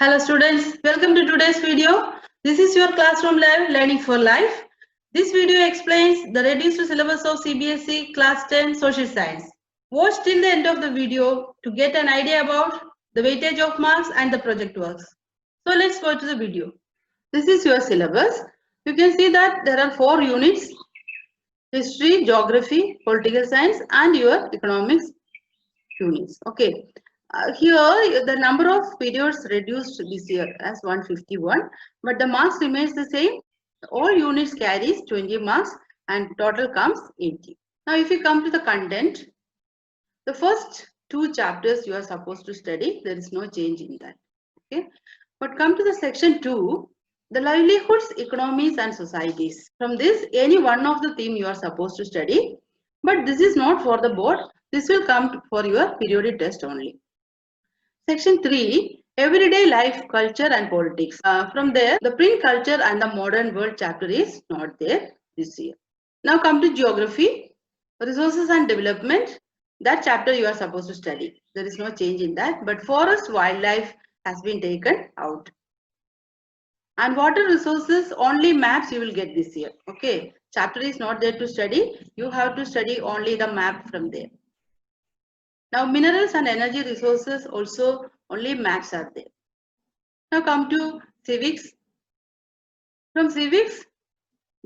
Hello students, welcome to today's video. This is your classroom lab learning for life. This video explains the reduced syllabus of CBSE class 10 social science. Watch till the end of the video to get an idea about the weightage of marks and the project works. So let's go to the video. This is your syllabus. You can see that there are 4 units: history, geography, political science and your economics units. Okay. Here the number of periods reduced this year as 151, but the marks remains the same. All units carries 20 marks and total comes 80. Now if you come to the content, the first 2 chapters you are supposed to study, there is no change in that. Okay, but come to the section 2, the livelihoods, economies and societies. From this, any one of the theme you are supposed to study, but this is not for the board. This will come for your periodic test only. Section 3, everyday life, culture and politics. From there, the print culture and the modern world chapter is not there this year. Now come to geography, resources and development. That chapter you are supposed to study. There is no change in that, but forest wildlife has been taken out. And water resources, only maps you will get this year. Okay, chapter is not there to study. You have to study only the map from there. Now minerals and energy resources, also only maps are there. Now come to civics. From civics,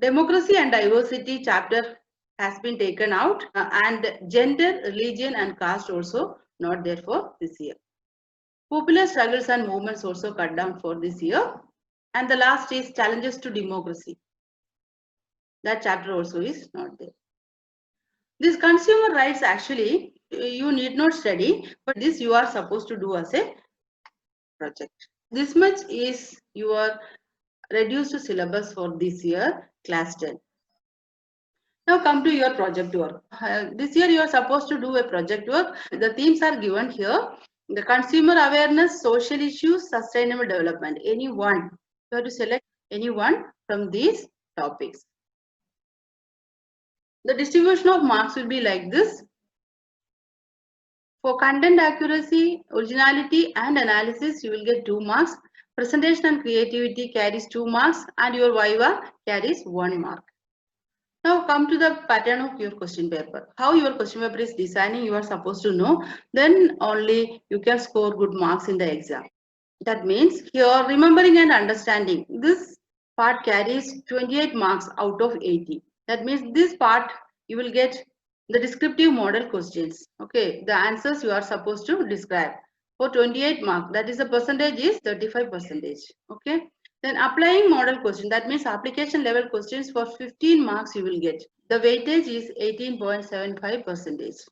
democracy and diversity chapter has been taken out, and gender, religion and caste also not there for this year. Popular struggles and movements also cut down for this year. And the last is challenges to democracy. That chapter also is not there. This consumer rights, actually you need not study, but this you are supposed to do as a project. This much is your reduced syllabus for this year, class 10. Now come to your project work. This year you are supposed to do a project work. The themes are given here. The consumer awareness, social issues, sustainable development. Any one. You have to select any one from these topics. The distribution of marks will be like this. For content accuracy, originality and analysis, you will get 2 marks. Presentation and creativity carries 2 marks and your viva carries 1 mark. Now come to the pattern of your question paper. How your question paper is designing, you are supposed to know. Then only you can score good marks in the exam. That means here remembering and understanding. This part carries 28 marks out of 80. That means this part you will get the descriptive model questions. Okay, the answers you are supposed to describe for 28 marks. That is the percentage is 35%. Okay. Then applying model question, that means application level questions for 15 marks you will get. The weightage is 18.75%.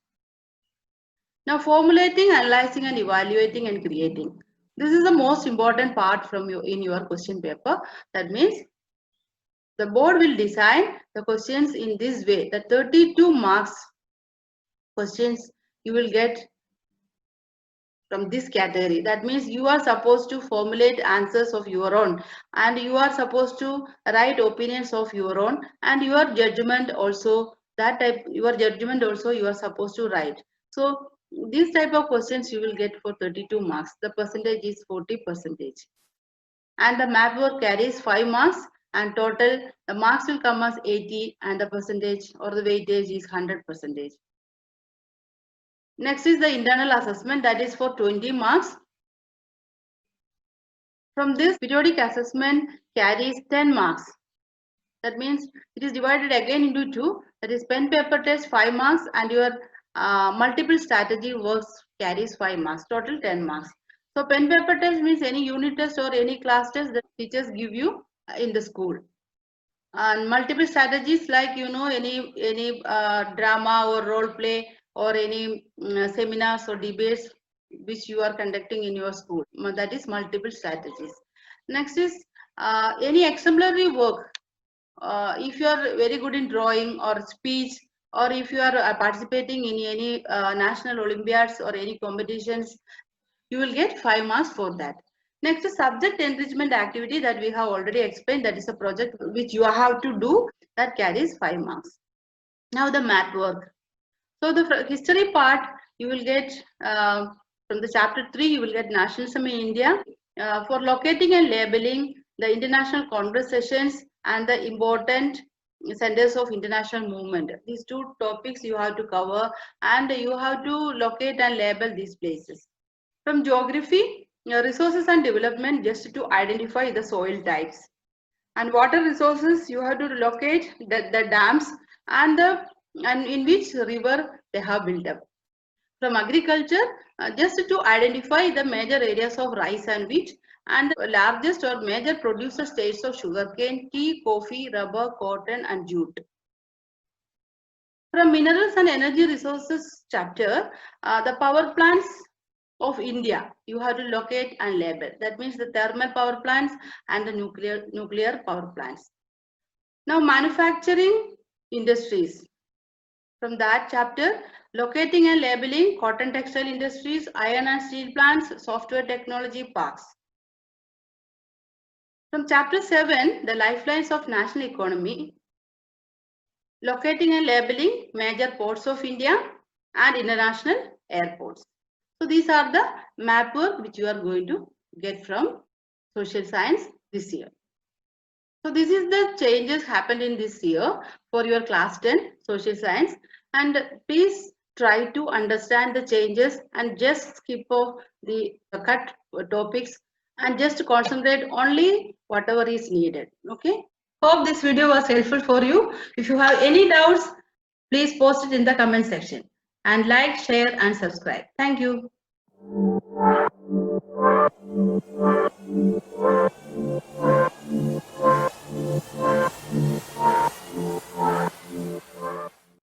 Now formulating, analyzing and evaluating and creating. This is the most important part from you in your question paper. That means the board will design the questions in this way. The 32 marks questions you will get from this category. That means you are supposed to formulate answers of your own, and you are supposed to write opinions of your own, and your judgment also, that type, your judgment also you are supposed to write. So this type of questions you will get for 32 marks. The percentage is 40%. And the map work carries 5 marks, and total the marks will come as 80 and the percentage or the weightage is 100%. Next is the internal assessment, that is for 20 marks. From this, periodic assessment carries 10 marks. That means it is divided again into 2. That is pen paper test 5 marks and your multiple strategy works carries 5 marks. Total 10 marks. So pen paper test means any unit test or any class test that teachers give you in the school. And multiple strategies, like any drama or role play or any seminars or debates which you are conducting in your school, that is multiple strategies. Next is any exemplary work. If you are very good in drawing or speech, or if you are participating in any national olympiads or any competitions, you will get 5 marks for that. Next is subject enrichment activity, that we have already explained. That is a project which you have to do, that carries 5 marks. Now the math work. So the history part you will get from the chapter 3, you will get nationalism in India, for locating and labeling the international congress sessions and the important centers of international movement. These two topics you have to cover, and you have to locate and label these places. From geography, resources and development, just to identify the soil types. And water resources, you have to locate the dams and in which river they have built up. From agriculture, just to identify the major areas of rice and wheat, and the largest or major producer states of sugarcane, tea, coffee, rubber, cotton, and jute. From minerals and energy resources chapter, the power plants of India, you have to locate and label. That means the thermal power plants and the nuclear power plants. Now, manufacturing industries. From that chapter, locating and labeling cotton textile industries, iron and steel plants, software technology parks. From chapter 7, the lifelines of national economy, locating and labeling major ports of India and international airports. So these are the map work which you are going to get from social science this year. So this is the changes happened in this year for your class 10 social science, and please try to understand the changes and just skip off the cut topics and just concentrate only whatever is needed. Okay. Hope this video was helpful for you. If you have any doubts, please post it in the comment section, and like, share and subscribe. Thank you.